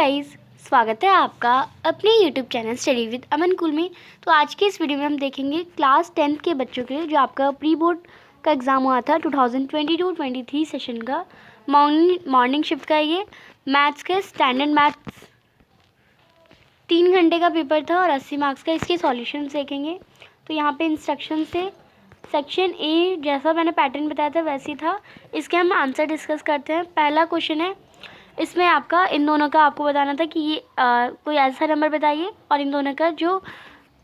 Guys, स्वागत है आपका अपने YouTube channel study with Aman cool में। तो आज के इस वीडियो में हम देखेंगे क्लास 10th के बच्चों के लिए जो आपका प्री बोर्ड का एग्ज़ाम हुआ था 2022-23 सेशन का मॉर्निंग शिफ्ट का। ये मैथ्स के स्टैंडर्ड मैथ्स 3 घंटे का पेपर था और 80 मार्क्स का। इसके सॉल्यूशन देखेंगे। तो यहाँ पे इंस्ट्रक्शन से सेक्शन ए जैसा मैंने पैटर्न बताया था वैसे ही था। इसके हम आंसर डिस्कस करते हैं। पहला क्वेश्चन है, इसमें आपका इन दोनों का आपको बताना था कि ये कोई ऐसा नंबर बताइए और इन दोनों का जो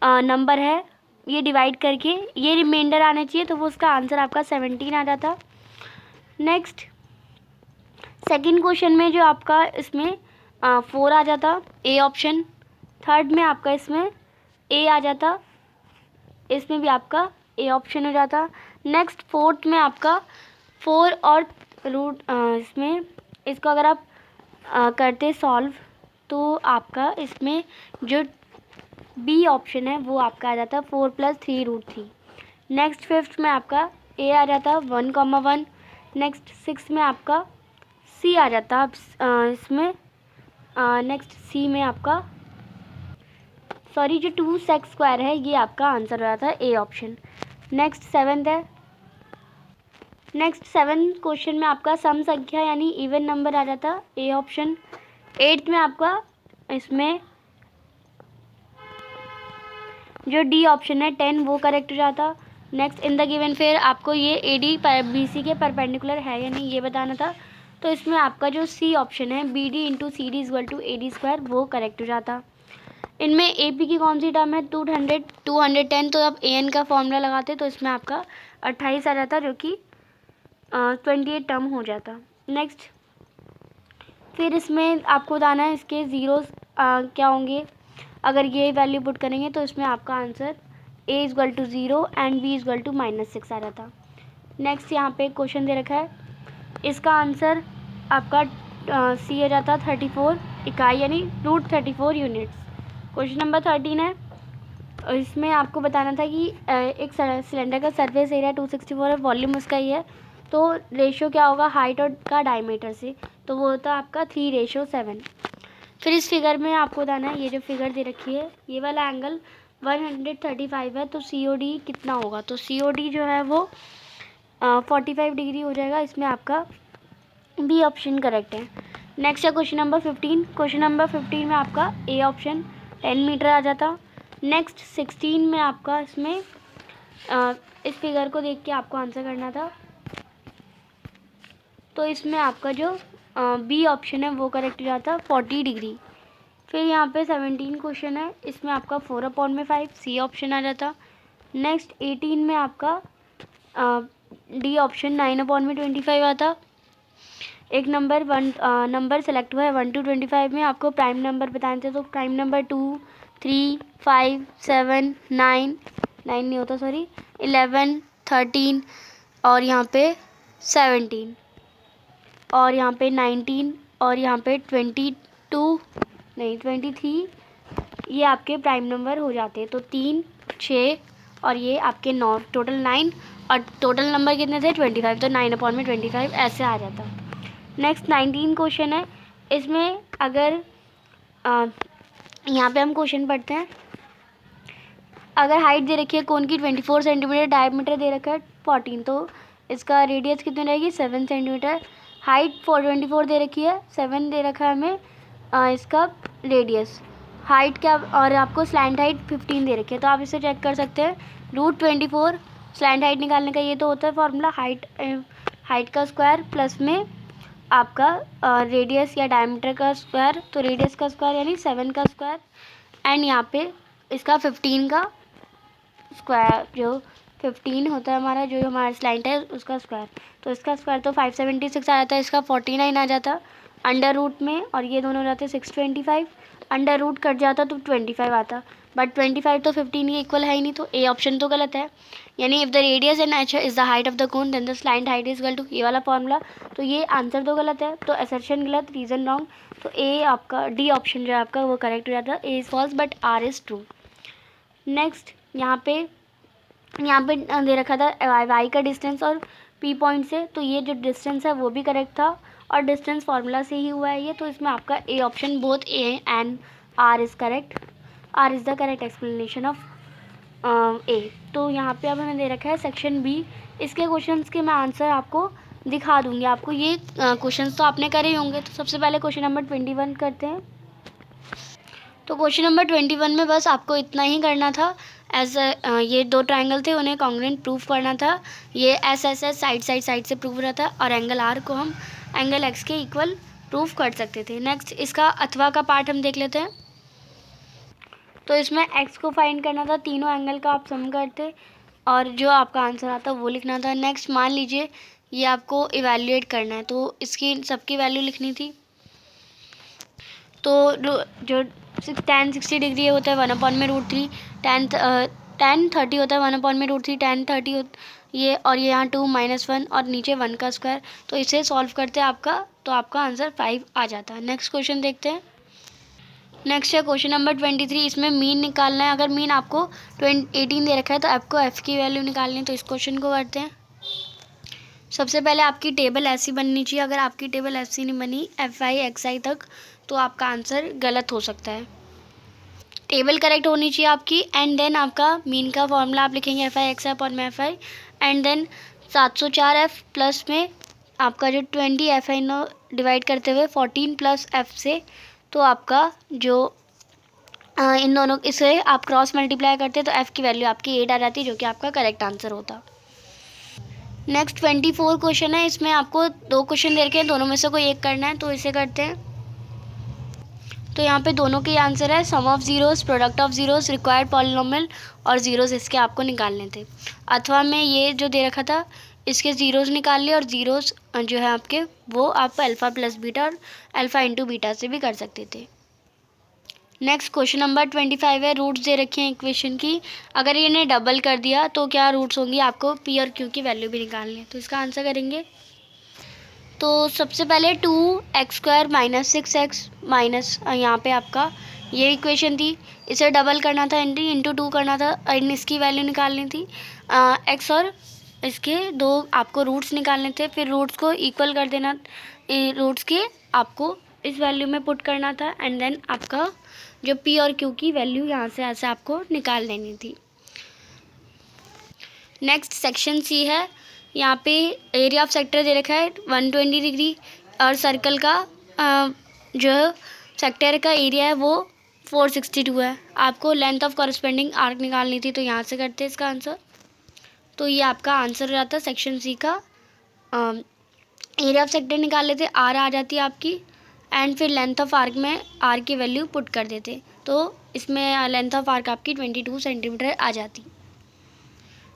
नंबर है ये डिवाइड करके ये रिमाइंडर आना चाहिए, तो वो उसका आंसर आपका 17 आ जाता। नेक्स्ट सेकंड क्वेश्चन में जो आपका इसमें 4 आ जाता, ए ऑप्शन। थर्ड में आपका इसमें ए आ जाता, इसमें भी आपका ए ऑप्शन हो जाता। नेक्स्ट फोर्थ में आपका 4 और रूट इसमें इसको अगर आप करते सॉल्व तो आपका इसमें जो बी ऑप्शन है वो आपका आ जाता 4 + 3√3। नेक्स्ट फिफ्थ में आपका ए आ जाता 1,1। नेक्स्ट सिक्स में आपका सी आ जाता इसमें नेक्स्ट सी में आपका जो 2 सेक्स स्क्वायर है ये आपका आंसर हो जाता है ए ऑप्शन। नेक्स्ट सेवन्थ है। नेक्स्ट 7 क्वेश्चन में आपका सम संख्या यानी इवन नंबर आ जाता ए ऑप्शन। 8th में आपका इसमें जो डी ऑप्शन है 10 वो करेक्ट हो जाता। नेक्स्ट इन द गिवन फिर आपको ये ए डी बी सी के परपेंडिकुलर है या नहीं ये बताना था, तो इसमें आपका जो सी ऑप्शन है B D into C D equal to A D square वो करेक्ट हो जाता। इनमें ए पी की कौन सी टर्म है 200 210, तो अब ए एन का फॉर्मूला लगाते तो इसमें आपका 28 आ जाता जो कि 28 टर्म हो जाता। नेक्स्ट फिर इसमें आपको बताना है इसके ज़ीरोस क्या होंगे। अगर ये वैल्यू पुट करेंगे तो इसमें आपका answer a equal to 0 and b equal to -6 आ जाता। नेक्स्ट यहाँ पे क्वेश्चन दे रखा है, इसका आंसर आपका सी आ जाता 34 इकाई यानी √34 यूनिट्स। क्वेश्चन नंबर 13 है, इसमें आपको बताना था कि एक सिलेंडर का सरफेस एरिया 264 है, वॉल्यूम उसका ही है, तो रेशियो क्या होगा हाइट और का डायमीटर से, तो वो होता है आपका 3:7। फिर इस फिगर में आपको बताना है, ये जो फिगर दे रखी है ये वाला एंगल 135 है, तो COD कितना होगा। तो COD जो है वो 45 डिग्री हो जाएगा। इसमें आपका बी ऑप्शन करेक्ट है। नेक्स्ट है क्वेश्चन नंबर 15। क्वेश्चन नंबर 15 में आपका ए ऑप्शन 10 मीटर आ जाता। नेक्स्ट 16 में आपका इसमें इस फिगर को देख के आपको आंसर करना था, तो इसमें आपका जो बी ऑप्शन है वो करेक्ट हो जाता 40 डिग्री। फिर यहाँ पे 17 क्वेश्चन है, इसमें आपका 4/5 सी ऑप्शन आ जाता। नेक्स्ट 18 में आपका डी ऑप्शन 9/25 आता। एक नंबर सेलेक्ट हुआ है 1 to 25 में, आपको प्राइम नंबर बताने थे, तो प्राइम नंबर 2, 3, 5, 7, 9 नहीं होता 11, 13 और यहाँ पे 17 और यहाँ पे 19 और यहाँ पे 23 ये आपके प्राइम नंबर हो जाते हैं। तो 3, 6 और ये आपके 9, टोटल 9 और टोटल नंबर कितने थे 25, तो 9/25 ऐसे आ जाता। नेक्स्ट 19 क्वेश्चन है, इसमें अगर यहाँ पे हम क्वेश्चन पढ़ते हैं, अगर हाइट दे रखी है कोन की 24 सेंटीमीटर, डायमीटर दे रखा है 14, तो इसका रेडियस कितनी रहेगी 7 सेंटीमीटर। हाइट 424 दे रखी है, 7 दे रखा है हमें इसका रेडियस। हाइट क्या, और आपको स्लैंट हाइट 15 दे रखी है, तो आप इसे चेक कर सकते हैं। √24 स्लैंट हाइट निकालने का ये तो होता है फॉर्मूला, हाइट का स्क्वायर प्लस में आपका रेडियस या डायमीटर का स्क्वायर, तो रेडियस का स्क्वायर यानी 7 का स्क्वायर एंड यहाँ पे इसका 15 का स्क्वायर, जो 15 होता है हमारा जो हमारा स्लैंट है उसका स्क्वायर, तो इसका स्क्वायर तो 576 आ जाता है, इसका 49 आ जाता अंडर रूट में, और ये दोनों हो जाते 625, अंडर रूट कट जाता तो 25 आता, बट 25 तो 15 के इक्वल है ही नहीं, तो ए ऑप्शन तो गलत है। यानी if the radius and H is the height of the cone then the slant height is equal to ये वाला फॉर्मूला, तो ये आंसर तो गलत है, तो असर्शन गलत, रीज़न रॉन्ग, तो ए आपका डी ऑप्शन जो है आपका वो करेक्ट हो जाता है, A is false but R is true. Next यहाँ पे दे रखा था वाई का डिस्टेंस और पी पॉइंट से, तो ये जो डिस्टेंस है वो भी करेक्ट था और डिस्टेंस फार्मूला से ही हुआ है ये, तो इसमें आपका A option both A and R is correct, R is the correct explanation of A. तो यहाँ पे अब हमें दे रखा है सेक्शन बी, इसके क्वेश्चंस के मैं आंसर आपको दिखा दूँगी। आपको ये क्वेश्चंस तो आपने करे ही होंगे। तो सबसे पहले क्वेश्चन नंबर 21 करते हैं। तो क्वेश्चन नंबर 21 में बस आपको इतना ही करना था। ये दो ट्रायंगल थे, उन्हें कॉन्ग्रुएंट प्रूफ करना था। ये एस एस एस साइड से प्रूफ रहा था, और एंगल आर को हम एंगल एक्स के इक्वल प्रूफ कर सकते थे। नेक्स्ट इसका अथवा का पार्ट हम देख लेते हैं। तो इसमें एक्स को फाइंड करना था, तीनों एंगल का आप सम करते और जो आपका आंसर आता वो लिखना था। नेक्स्ट मान लीजिए ये आपको इवैल्यूएट करना है, तो इसकी सबकी वैल्यू लिखनी थी। तो जो tan 60 डिग्री होता है 1/√3, tan 30 होता है 1/√3, tan 30 ये, और ये यहाँ 2 -1 और नीचे 1 का स्क्वायर। तो इसे सॉल्व करते हैं तो आपका आंसर 5 आ जाता है। नेक्स्ट क्वेश्चन देखते हैं। नेक्स्ट है क्वेश्चन नंबर 23। इसमें मीन निकालना है। अगर मीन आपको 18 दे रखा है तो आपको एफ़ की वैल्यू निकालनी है। तो इस क्वेश्चन को करते हैं। सबसे पहले आपकी टेबल ऐसी बननी चाहिए। अगर आपकी टेबल ऐसी नहीं बनी FI तक, तो आपका आंसर गलत हो सकता है। टेबल करेक्ट होनी चाहिए आपकी, एंड देन आपका मीन का फॉर्मूला आप लिखेंगे FI and then 704F plus में आपका जो 20 डिवाइड करते हुए 14 प्लस F से, तो आपका जो इन दोनों इसे आप क्रॉस मल्टीप्लाई करते तो F की वैल्यू आपकी 8 आ जाती, जो कि आपका करेक्ट आंसर होता। नेक्स्ट 24 क्वेश्चन है। इसमें आपको दो क्वेश्चन दे रखे हैं, दोनों में से कोई एक करना है। तो इसे करते हैं। तो यहाँ पे दोनों के आंसर है sum of zeros, product of zeros, required polynomial और ज़ीरोज़ इसके आपको निकालने थे। अथवा में ये जो दे रखा था इसके ज़ीरोज़ निकाल लिए, और ज़ीरोज़ जो है आपके वो आप अल्फ़ा प्लस बीटा और अल्फ़ा इंटू बीटा से भी कर सकते थे। नेक्स्ट क्वेश्चन नंबर 25 है। रूट्स दे रखे हैं इक्वेशन की। अगर इन्हें डबल कर दिया तो क्या रूट्स होंगी, आपको पी और क्यू की वैल्यू भी निकालनी है। तो इसका आंसर करेंगे। तो सबसे पहले 2x² - 6x माइनस यहाँ पे आपका ये इक्वेशन थी, इसे डबल करना था, इंटू 2 करना था, एंड इसकी वैल्यू निकालनी थी। x और इसके दो आपको रूट्स निकालने थे। फिर रूट्स को इक्वल कर देना, रूट्स के आपको इस वैल्यू में पुट करना था, एंड देन आपका जो p और q की वैल्यू यहाँ से ऐसे आपको निकाल देनी थी। नेक्स्ट सेक्शन सी है। यहाँ पे एरिया ऑफ सेक्टर दे रखा है 120 डिग्री, और सर्कल का जो सेक्टर का एरिया है वो 462 है। आपको लेंथ ऑफ कॉरस्पेंडिंग आर्क निकालनी थी। तो यहाँ से करते हैं इसका आंसर। तो ये आपका आंसर हो जाता है सेक्शन सी का। एरिया ऑफ सेक्टर निकाल लेते, आर आ जाती आपकी, एंड फिर लेंथ ऑफ आर्क में आर की वैल्यू पुट कर देते, तो इसमें लेंथ ऑफ आर्क आपकी 22 सेंटीमीटर आ जाती।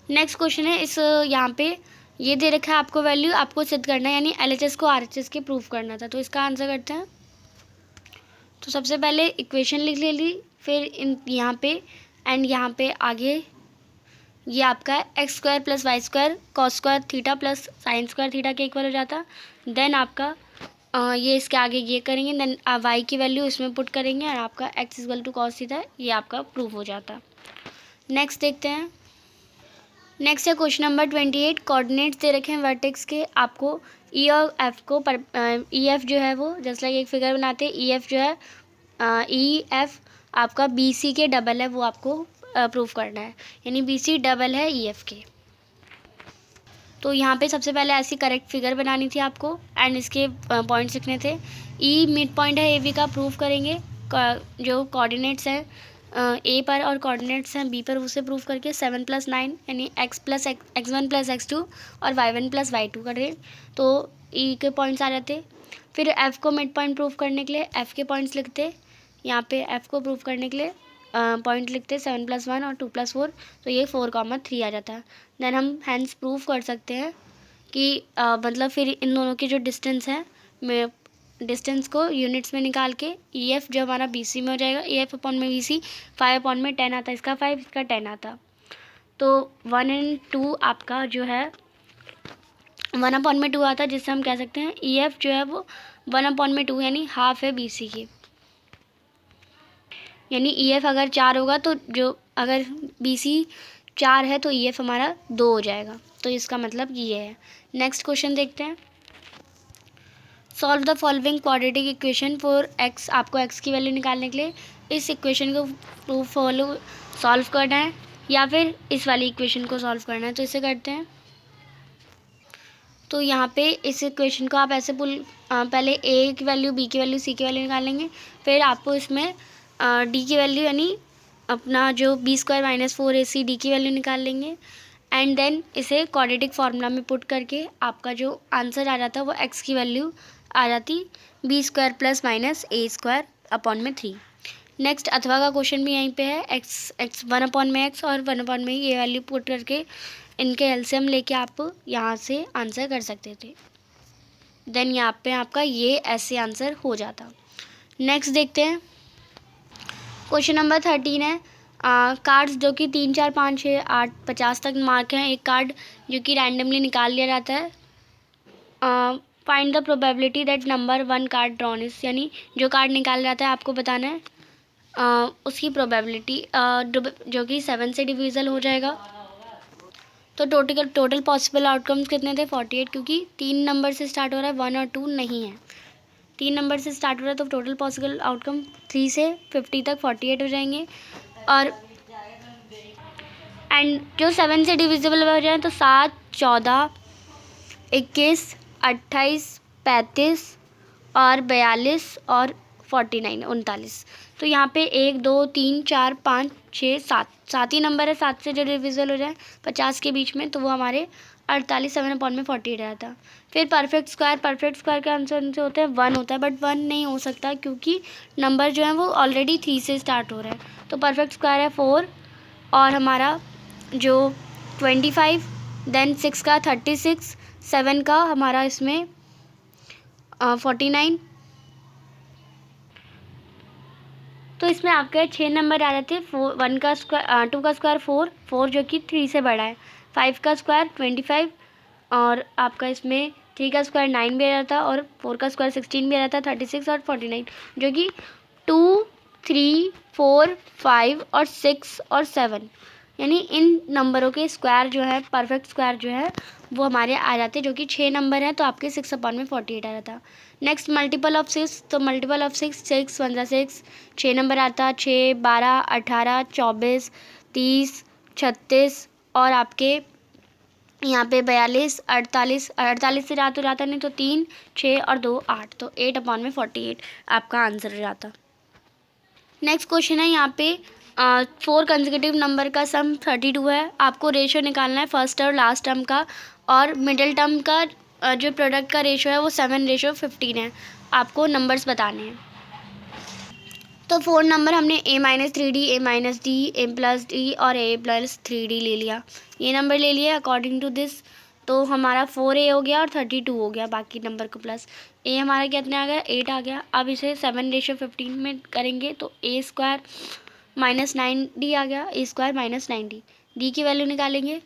नेक्स्ट क्वेश्चन है। इस यहाँ पे ये दे रखा है आपको वैल्यू, आपको सिद्ध करना है, यानी LHS को RHS के प्रूफ करना था। तो इसका आंसर करते हैं। तो सबसे पहले इक्वेशन लिख ली, फिर यहाँ पे एंड यहाँ पे आगे ये आपका x² + y² cos² theta plus sin² theta के इक्वल हो जाता। देन आपका ये इसके आगे ये करेंगे, देन y की वैल्यू इसमें पुट करेंगे, और आपका x = cos थीटा ये आपका प्रूफ हो जाता। नेक्स्ट देखते हैं। नेक्स्ट है क्वेश्चन नंबर 28। कोऑर्डिनेट्स दे रखे हैं वर्टेक्स के। आपको ई और एफ को ई एफ जो है वो जस्ट लाइक एक फिगर बनाते हैं। ई एफ जो है ई एफ आपका बी सी के डबल है, वो आपको प्रूफ करना है, यानी बी सी डबल है ई एफ के। तो यहाँ पे सबसे पहले ऐसी करेक्ट फिगर बनानी थी आपको, एंड इसके पॉइंट्स लिखने थे। ई मिड पॉइंट है ए बी का, प्रूफ करेंगे। जो कोऑर्डिनेट्स हैं ए पर और कोऑर्डिनेट्स हैं बी पर, उसे प्रूफ करके 7 + 9 यानी x1 + x2 और y1 + y2 कर रहे, तो ई के पॉइंट्स आ जाते। फिर एफ़ को मिड पॉइंट प्रूफ करने के लिए एफ़ के पॉइंट्स लिखते। यहाँ पे एफ़ को प्रूफ करने के लिए पॉइंट लिखते 7 + 1 और 2 + 4, तो ये 4, 3 आ जाता है। देन हम हैंस प्रूफ कर सकते हैं कि मतलब फिर इन दोनों की जो डिस्टेंस है, डिस्टेंस को यूनिट्स में निकाल के ई एफ जो हमारा बी सी में हो जाएगा, ई एफ अपॉन में बी सी 5 अपॉन में 10 आता, इसका 5 इसका 10 आता। तो 1 और 2 आपका जो है 1 अपॉन में 2 आता, जिससे हम कह सकते हैं ई एफ जो है वो 1 अपॉन में 2 यानी हाफ है बी सी की। यानी ई एफ अगर 4 होगा तो जो अगर बी सी 4 है तो ई एफ हमारा 2 हो जाएगा। तो इसका मतलब ये है। नेक्स्ट क्वेश्चन देखते हैं। Solve the following quadratic equation for x, आपको एक्स की वैल्यू निकालने के लिए इस इक्वेशन को सॉल्व करना है या फिर इस वाली इक्वेशन को सॉल्व करना है। तो इसे करते हैं। तो यहाँ पे इस इक्वेशन को आप ऐसे पहले ए की वैल्यू, बी की वैल्यू, सी की वैल्यू निकालेंगे, फिर आपको इसमें डी की वैल्यू यानी अपना जो B square minus 4ac D की वैल्यू निकाल लेंगे एंड देन इसे क्वाड्रेटिक फार्मूला में पुट करके आपका जो आंसर आ जाता है वो एक्स की वैल्यू आ जाती बी स्क्वायर प्लस माइनस ए स्क्वायर अपॉन में 3। नेक्स्ट अथवा का क्वेश्चन भी यहीं पे है, एक्स 1 अपॉन में एक्स और 1 अपॉन में ये वैल्यू पुट करके इनके एलसीएम लेके आप यहाँ से आंसर कर सकते थे। देन यहाँ पे आपका ये ऐसे आंसर हो जाता। नेक्स्ट देखते हैं क्वेश्चन नंबर 13 है कार्ड्स जो कि 3, 4, 5, 6, 8, 50 तक मार्क हैं। एक कार्ड जो कि रैंडमली निकाल लिया जाता है। Find the probability that number 1 card drawn is, यानी जो कार्ड निकाल जाता है आपको बताना है उसकी प्रोबेबिलिटी जो कि 7 से डिविजल हो जाएगा। तो टोटल पॉसिबल आउटकम्स कितने थे 48, क्योंकि 3 नंबर से स्टार्ट हो रहा है, 1 और 2 नहीं है। 3 नंबर से स्टार्ट हो रहा है तो टोटल पॉसिबल आउटकम 3 से 50 तक 48 हो जाएंगे। और एंड जो 7 से डिविजिबल हो जाए तो 7, 14, 21, 28, 35 और 42 और 49, 39। तो यहाँ पे 1, 2, 3, 4, 5, 6, 7 ही नंबर है। 7 से जो डिविजिबल हो जाए 50 के बीच में तो वो हमारे 48, 7 अपॉन में 48 रहता है। फिर परफेक्ट स्क्वायर का आंसर से होता है 1 होता है, बट 1 नहीं हो सकता क्योंकि नंबर जो है वो ऑलरेडी 3 से स्टार्ट हो रहा है। तो परफेक्ट स्क्वायर है 4 और हमारा जो 25, देन 6 का 36, 7 का हमारा इसमें 49। तो इसमें आपके 6 नंबर आ जाते हैं। 1 का स्क्वायर 2 का स्क्वायर 4 जो कि 3 से बड़ा है। 5 का स्क्वायर 25 और आपका इसमें 3 का स्क्वायर 9 भी आ जाता है और 4 का स्क्वायर 16 भी आ जाता है। 36 और 49 जो कि 2, 3, 4, 5 और 6 और 7, यानी इन नंबरों के स्क्वायर जो है परफेक्ट स्क्वायर जो है वो हमारे आ जाते हैं, जो कि 6 नंबर हैं तो आपके 6 अपॉन में 48 आ जाता। नेक्स्ट मल्टीपल ऑफ 6, तो मल्टीपल ऑफ 6 15 6, 6 नंबर आता 6, 12, 18, 24, 30, 36 और आपके यहाँ पे 42, 48 से रात हो जाता नहीं तो 3, 6 और 2, 8, तो 8 अपॉन में 48 आपका आंसर हो जाता। नेक्स्ट क्वेश्चन है यहाँ पे 4 कंसेक्यूटिव नंबर का सम 32 है। आपको रेशियो निकालना है फर्स्ट और लास्ट टर्म का, और मिडिल टर्म का जो प्रोडक्ट का रेशियो है वो 7:15 है। आपको नंबर्स बताने हैं। तो 4 नंबर हमने a-3d, a-d, a+d और a+3d ले लिया। ये नंबर ले लिया अकॉर्डिंग टू दिस। तो हमारा 4a हो गया और 32 हो गया बाकी नंबर को प्लस। a हमारा कितना आ गया 8 आ गया। अब इसे 7:15 में करेंगे तो a स्क्वायर माइनस 9d आ गया, a square minus 9d। d की वैल्यू निकालेंगे।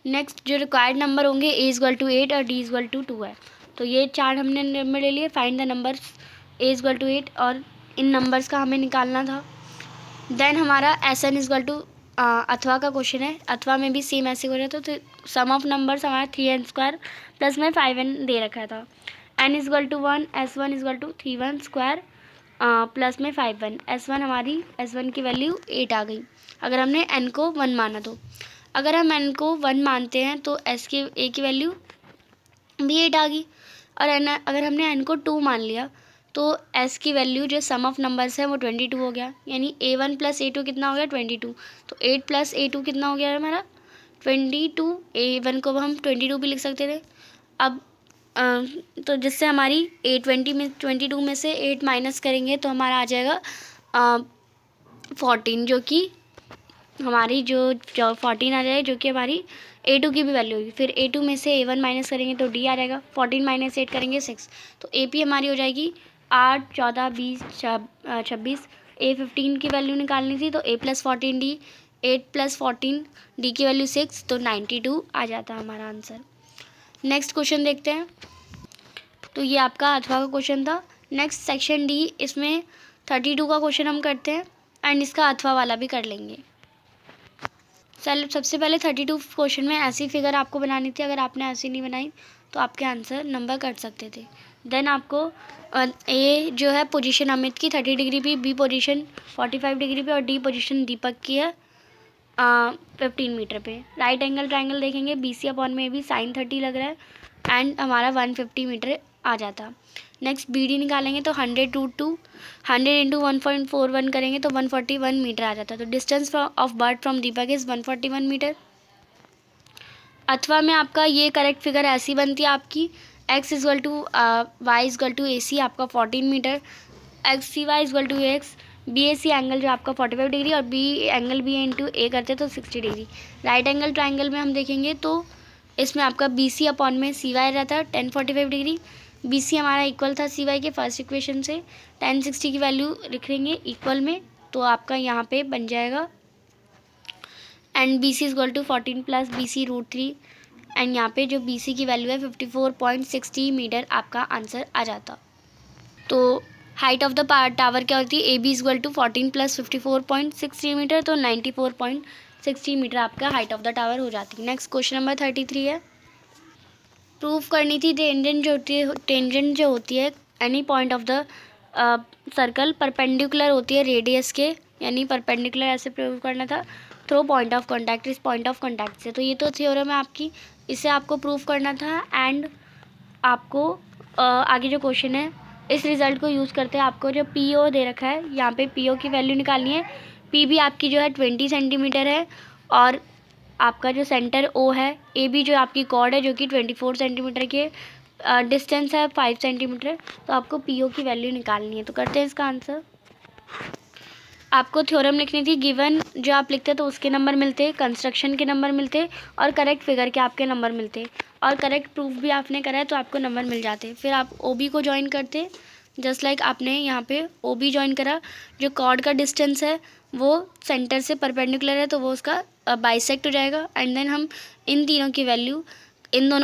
नेक्स्ट जो रिक्वायर्ड नंबर होंगे a=8 और d=2 है। तो ये 4 हमने नंबर ले लिए। फाइंड द नंबर a=8 और इन नंबर्स का हमें निकालना था। देन हमारा SN अथवा का क्वेश्चन है। अथवा में भी सेम ऐसे हो रहा था। तो सम ऑफ नंबर्स हमारा 3n² प्लस में 5n दे रखा था। n=1, S1=3n² प्लस में 5n। S1 की वैल्यू 8 आ गई अगर हमने n को 1 माना तो। अगर हम n को 1 मानते हैं तो a की वैल्यू भी 8 आ गई। और अगर हमने n को 2 मान लिया तो s की वैल्यू जो सम ऑफ नंबर्स है वो 22 हो गया। यानी a1 प्लस a2 कितना हो गया 22। तो 8 प्लस a2 कितना हो गया हमारा 22। a1 को हम 22 भी लिख सकते थे। अब तो जिससे हमारी 22 में से 8 माइनस करेंगे तो हमारा आ जाएगा 14, जो कि हमारी जो 14 आ जाएगा, जो कि हमारी a2 की भी वैल्यू होगी। फिर a2 में से a1 माइनस करेंगे तो d आ जाएगा। 14 माइनस 8 करेंगे 6। तो AP हमारी हो जाएगी 8, 14, 20, 26। a15 की वैल्यू निकालनी थी तो a+14d, 8+14 d की वैल्यू 6, तो 92 आ जाता हमारा आंसर। नेक्स्ट क्वेश्चन देखते हैं। तो ये आपका अथवा का क्वेश्चन था। नेक्स्ट सेक्शन D, इसमें 32 का क्वेश्चन हम करते हैं एंड इसका अथवा वाला भी कर लेंगे। सबसे पहले 32 क्वेश्चन में ऐसी फिगर आपको बनानी थी। अगर आपने ऐसी नहीं बनाई तो आपके आंसर नंबर कट सकते थे। देन आपको ए जो है पोजीशन अमित की 30 डिग्री पे, बी पोजीशन 45 डिग्री पे और डी पोजीशन दीपक की है 15 मीटर पे। राइट एंगल ट्राइंगल देखेंगे, बी सी अपॉन में भी साइन 30 लग रहा है एंड हमारा 150 मीटर आ जाता। नेक्स्ट बी डी निकालेंगे तो 100 इंटू 1.41 करेंगे तो 141 मीटर आ जाता। तो distance of bird from Deepak is 141 metre. अथवा में आपका ये करेक्ट फिगर ऐसी बनती है आपकी x equal to Y equal to A C आपका 14 metre, X C Y equal to X B A C angle जो आपका 45 डिग्री और B angle B into A करते तो 60 डिग्री। राइट एंगल ट्राइंगल में हम देखेंगे तो इसमें आपका बी सी अपॉन में सी वाई रहता है 1045 डिग्री। बी सी हमारा इक्वल था सी वाई के फर्स्ट इक्वेशन से, 1060 की वैल्यू लिखेंगे इक्वल में तो आपका यहाँ पे बन जाएगा and B C equal to 14 plus B C root 3 and यहाँ पे जो बी सी की वैल्यू है 54.60 मीटर आपका आंसर आ जाता। तो हाइट ऑफ द टावर क्या होती है, A B equal to 14 plus 54.60 metre तो 94.60 मीटर आपका हाइट ऑफ द टावर हो जाती है। नेक्स्ट क्वेश्चन नंबर 33 है, प्रूफ करनी थी टेंजेंट जो होती है any point of the circle perpendicular होती है रेडियस के, यानी परपेंडिकुलर ऐसे प्रूव करना था थ्रो पॉइंट ऑफ कॉन्टैक्ट इस पॉइंट ऑफ कॉन्टैक्ट से। तो ये तो थ्योरम है आपकी, इसे आपको प्रूफ करना था एंड आपको आगे जो क्वेश्चन है इस रिज़ल्ट को यूज़ करते हैं आपको जो पी ओ दे रखा है यहाँ पे पी ओ की वैल्यू निकालनी है। पी बी आपकी जो है 20 सेंटीमीटर है और आपका जो सेंटर ओ है ए बी जो आपकी कॉर्ड है जो कि 24 सेंटीमीटर के डिस्टेंस है 5 सेंटीमीटर। तो आपको पी ओ की वैल्यू निकालनी है। तो करते हैं इसका आंसर। आपको थ्योरम लिखनी थी, गिवन जो आप लिखते तो उसके नंबर मिलते, कंस्ट्रक्शन के नंबर मिलते और करेक्ट फिगर के आपके नंबर मिलते और करेक्ट प्रूफ भी आपने करा है तो आपको नंबर मिल जाते। फिर आप ओ बी को ज्वाइन करते जस्ट लाइक आपने यहाँ पे ओ बी ज्वाइन करा। जो कॉर्ड का डिस्टेंस है वो सेंटर से परपेंडिकुलर है तो वो उसका बाइसेक्ट हो जाएगा एंड देन हम इन दोनों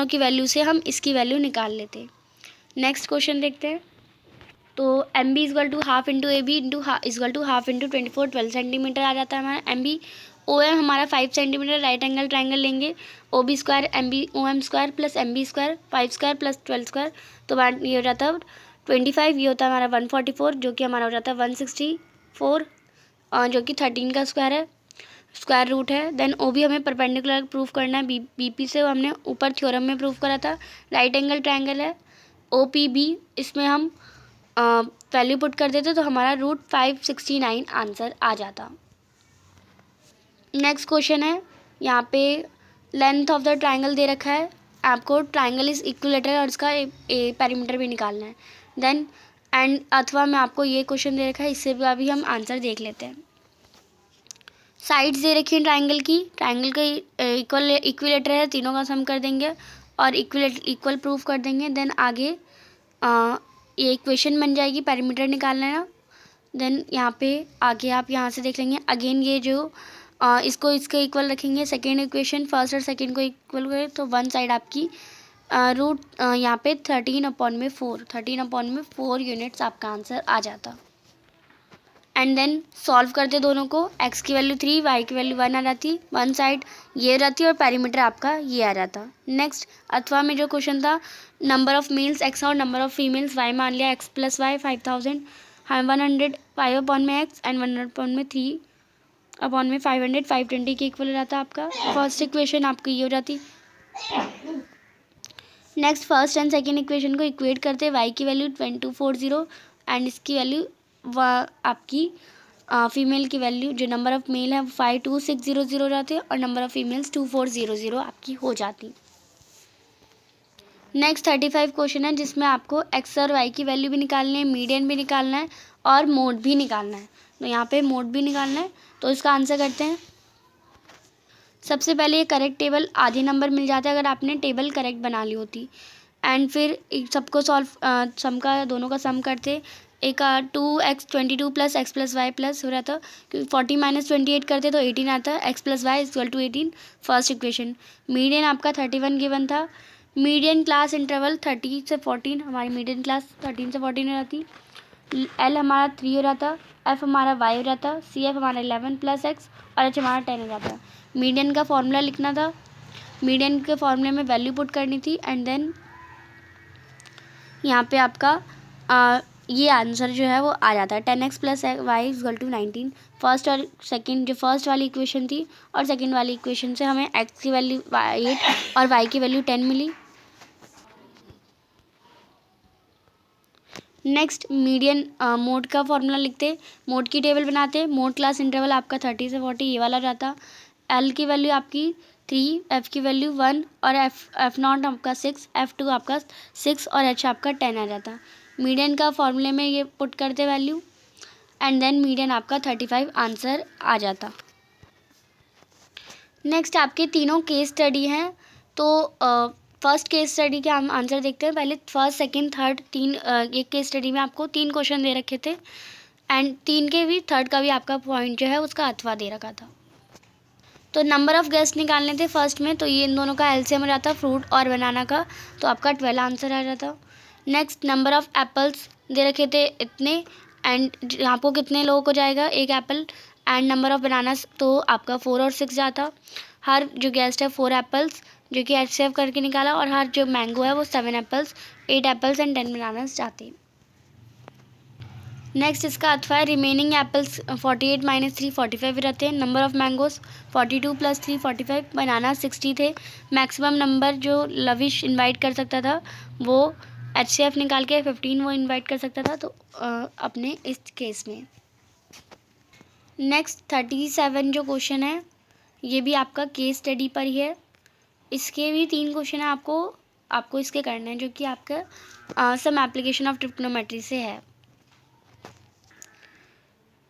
की वैल्यू से हम इसकी वैल्यू निकाल लेते। नेक्स्ट क्वेश्चन देखते हैं। तो M B equal to half into A B into equal to half into 12 centimetre आ जाता है हमारा। एम बी ओ एम हमारा 5 सेंटीमीटर, राइट एंगल ट्राइंगल लेंगे O B square M B O M square plus M B square 5 square plus 12 square तो ये हो जाता है 25, ये होता है हमारा 144 जो कि हमारा हो जाता है 164 जो कि 13 का स्क्वायर है, स्क्वायर रूट है। देन ओ भी हमें परपेंडिकुलर प्रूफ करना है, बी पी से हमने ऊपर थ्योरम में प्रूफ करा था। राइट एंगल ट्राइंगल है ओ पी बी, इसमें हम वैल्यू पुट कर देते तो हमारा रूट 569 आंसर आ जाता। नेक्स्ट क्वेश्चन है, यहाँ पे लेंथ ऑफ द ट्राइंगल दे रखा है आपको, ट्राइंगल इज इक्विलेटरल और इसका पेरीमीटर भी निकालना है। देन एंड अथवा में आपको ये क्वेश्चन दे रखा है, इससे भी अभी हम आंसर देख लेते हैं। साइड्स दे रखी हैं ट्राइंगल की, ट्राइंगल का इक्विलेटर है, तीनों का सम कर देंगे और इक्वल प्रूफ कर देंगे। देन आगे ये इक्वेशन बन जाएगी, पेरीमीटर निकालना है ना। देन यहाँ पे आगे आप यहाँ से देख लेंगे अगेन ये जो इसको इसके इक्वल रखेंगे, सेकेंड इक्वेशन फर्स्ट और सेकेंड को इक्वल करें तो वन साइड आपकी रूट यहाँ पे 13/4 यूनिट्स आपका आंसर आ जाता। एंड देन सॉल्व करते दोनों को, x की वैल्यू 3 y की वैल्यू 1 आ जाती, वन साइड ये रहती और पेरीमीटर आपका ये आ जाता। नेक्स्ट अथवा में जो क्वेश्चन था नंबर ऑफ मेल्स x और नंबर ऑफ फीमेल्स y मान लिया x प्लस वाई 5000 100 5 अपॉन में x एंड 100 अपॉन में 3 अपॉन में 500 520 के इक्वल हो जाता आपका। फर्स्ट इक्वेशन आपकी ये हो जाती। Next first and second equation को इक्वेट करते y की वैल्यू 2240 एंड इसकी वैल्यू आपकी फीमेल की वैल्यू जो नंबर ऑफ मेल है 52600 हो जाते हैं और नंबर ऑफ फीमेल्स 2400 आपकी हो जाती। नेक्स्ट 35 क्वेश्चन है जिसमें आपको एक्स और वाई की वैल्यू भी निकालनी है, मीडियन भी निकालना है और मोड भी निकालना है। तो यहाँ पे मोड भी निकालना है तो इसका आंसर करते हैं। सबसे पहले ये करेक्ट टेबल आधे नंबर मिल जाता है अगर आपने टेबल करेक्ट बना ली होती एंड फिर सबको सॉल्व सम का दोनों का सम करते, एक 2x 22 plus X plus Y plus हो रहा था क्योंकि 40 माइनस 28 करते तो 18 आता है, X plus Y equal to 18 first equation. Median आपका 31 गिवन था, मीडियन क्लास इंटरवल 30 से 14 हमारी मीडियन क्लास 13 से 14 हो जाती। एल हमारा 3 हो जाता, एफ हमारा वाई हो जाता, सी एफ हमारा 11 प्लस एक्स और एच हमारा 10 हो जाता। मीडियन का फॉर्मूला लिखना था, मीडियन के फॉर्मूले में वैल्यू पुट करनी थी एंड देन यहाँ पे आपका ये आंसर जो है वो आ जाता है 10x plus Y equal to 19। First और सेकंड, जो फर्स्ट वाली इक्वेशन थी और सेकंड वाली इक्वेशन से हमें x की वैल्यू 8 और y की वैल्यू 10 मिली। नेक्स्ट मीडियन मोड का फॉर्मूला लिखते, मोड की टेबल बनाते। मोड क्लास इंटरवल आपका 30 से 40 ये वाला जाता। एल की वैल्यू आपकी 3, एफ की वैल्यू 1 और एफ नॉट आपका 6, F2 आपका 6 और एच आपका 10 आ जाता। मीडियन का फॉर्मूले में ये पुट करते वैल्यू एंड देन मीडियन आपका 35 आंसर आ जाता। नेक्स्ट आपके तीनों केस स्टडी हैं, तो फर्स्ट केस स्टडी के हम आंसर देखते हैं। पहले फर्स्ट सेकंड थर्ड तीन एक केस स्टडी में आपको 3 क्वेश्चन दे रखे थे एंड 3 के भी थर्ड का भी आपका पॉइंट जो है उसका अथवा दे रखा था। तो नंबर ऑफ़ गेस्ट निकालने थे फर्स्ट में, तो ये इन दोनों का एलसीएम हो जाता फ्रूट और बनाना का, तो आपका 12 आंसर आ जाता। नेक्स्ट नंबर ऑफ़ एप्पल्स दे रखे थे इतने एंड आपको कितने लोगों को जाएगा एक Apple, and number of bananas तो आपका 4 और 6 जाता। हर जो गेस्ट है 4 एप्पल्स जो कि एचसीएफ करके निकाला, और हर जो मैंगो है वो 7 एप्पल्स, 8 एप्पल्स एंड 10 बनानास जाते। नेक्स्ट इसका अथवा है रिमेनिंग एप्पल्स 48 माइनस 3 45 रहते हैं। नंबर ऑफ़ मैंगोस 42 प्लस 3 45, बनाना 60 थे। मैक्सिमम नंबर जो लविश इनवाइट कर सकता था वो एचसीएफ निकाल के 15 वो इनवाइट कर सकता था, तो अपने इस केस में। नेक्स्ट 37 जो क्वेश्चन है ये भी आपका केस स्टडी पर ही है। इसके भी 3 क्वेश्चन है, आपको इसके करने हैं जो कि आपका सम एप्लीकेशन ऑफ ट्रिग्नोमेट्री से है।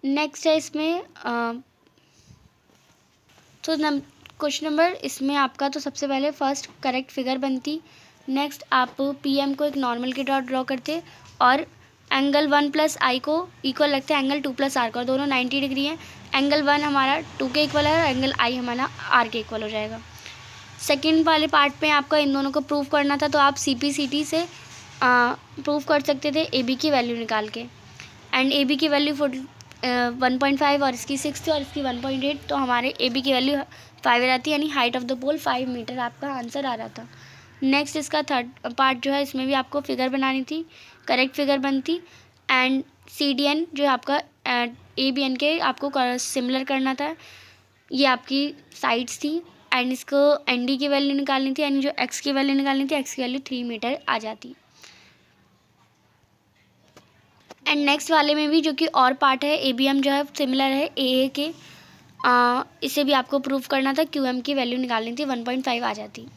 नेक्स्ट है इसमें तो क्वेश्चन नंबर इसमें आपका, तो सबसे पहले फर्स्ट करेक्ट फिगर बनती। नेक्स्ट आप पीएम को एक नॉर्मल के डॉट ड्रॉ करते और एंगल 1 प्लस आई को इक्वल रखते हैं एंगल 2 प्लस आर का, दोनों 90 डिग्री है। एंगल 1 हमारा 2 के इक्वल है और एंगल आई हमारा आर के इक्वल हो जाएगा। सेकेंड वाले पार्ट में आपका इन दोनों को प्रूव करना था, तो आप CPCT से प्रूव कर सकते थे AB की वैल्यू निकाल के, एंड AB की वैल्यू 1.5 और इसकी 6 थी और इसकी 1.8, तो हमारे AB की वैल्यू 5 रहती, यानी height of the pole 5 metre आपका आंसर आ रहा था। नेक्स्ट इसका थर्ड पार्ट जो है इसमें भी आपको फिगर बनानी थी, करेक्ट फिगर बनती एंड CDN जो आपका ABN के आपको सिमिलर करना था, ये आपकी साइड्स थी एंड इसको ND की वैल्यू निकालनी थी, यानी जो X की वैल्यू निकालनी थी, X की वैल्यू 3 मीटर आ जाती। एंड नेक्स्ट वाले में भी जो कि और पार्ट है ABM जो है सिमिलर है AA के, इसे भी आपको प्रूव करना था, QM की वैल्यू निकालनी थी 1.5 आ जाती।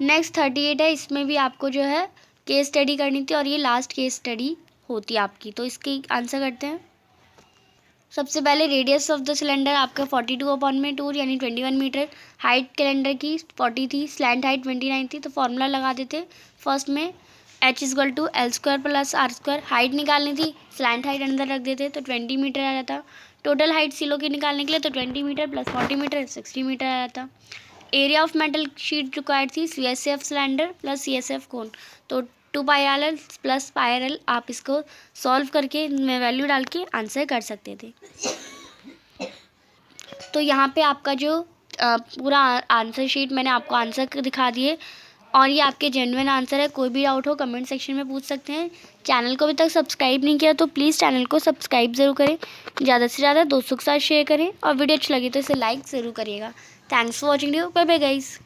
नेक्स्ट 38 है, इसमें भी आपको जो है केस स्टडी करनी थी और ये लास्ट केस स्टडी होती आपकी, तो इसकी आंसर करते हैं। सबसे पहले रेडियस ऑफ द सिलेंडर आपका 42/2 यानी 21 मीटर, हाइट कैलेंडर की 40 थी, स्लैंट हाइट 29 थी, तो फॉर्मूला लगा देते फर्स्ट में H=L² + R²। हाइट निकालनी थी, स्लैंट हाइट अंदर रख देते तो 20 मीटर आ जाता। टोटल हाइट सिलों की निकालने के लिए तो 20 मीटर प्लस 40 मीटर 60 मीटर आ जाता। Area of metal sheet required थी CSF सिलेंडर प्लस CSF कोन, तो 2πr प्लस πrl आप इसको सॉल्व करके में वैल्यू डाल के आंसर कर सकते थे। तो यहाँ पे आपका जो पूरा आंसर शीट मैंने आपको आंसर दिखा दिए और ये आपके जेन्युइन आंसर है। कोई भी डाउट हो कमेंट सेक्शन में पूछ सकते हैं। चैनल को अभी तक सब्सक्राइब नहीं किया तो प्लीज़ चैनल को सब्सक्राइब ज़रूर करें, ज़्यादा से ज़्यादा दोस्तों के साथ शेयर करें और वीडियो अच्छी लगी तो इसे लाइक ज़रूर करिएगा। Thanks for watching video, bye bye guys.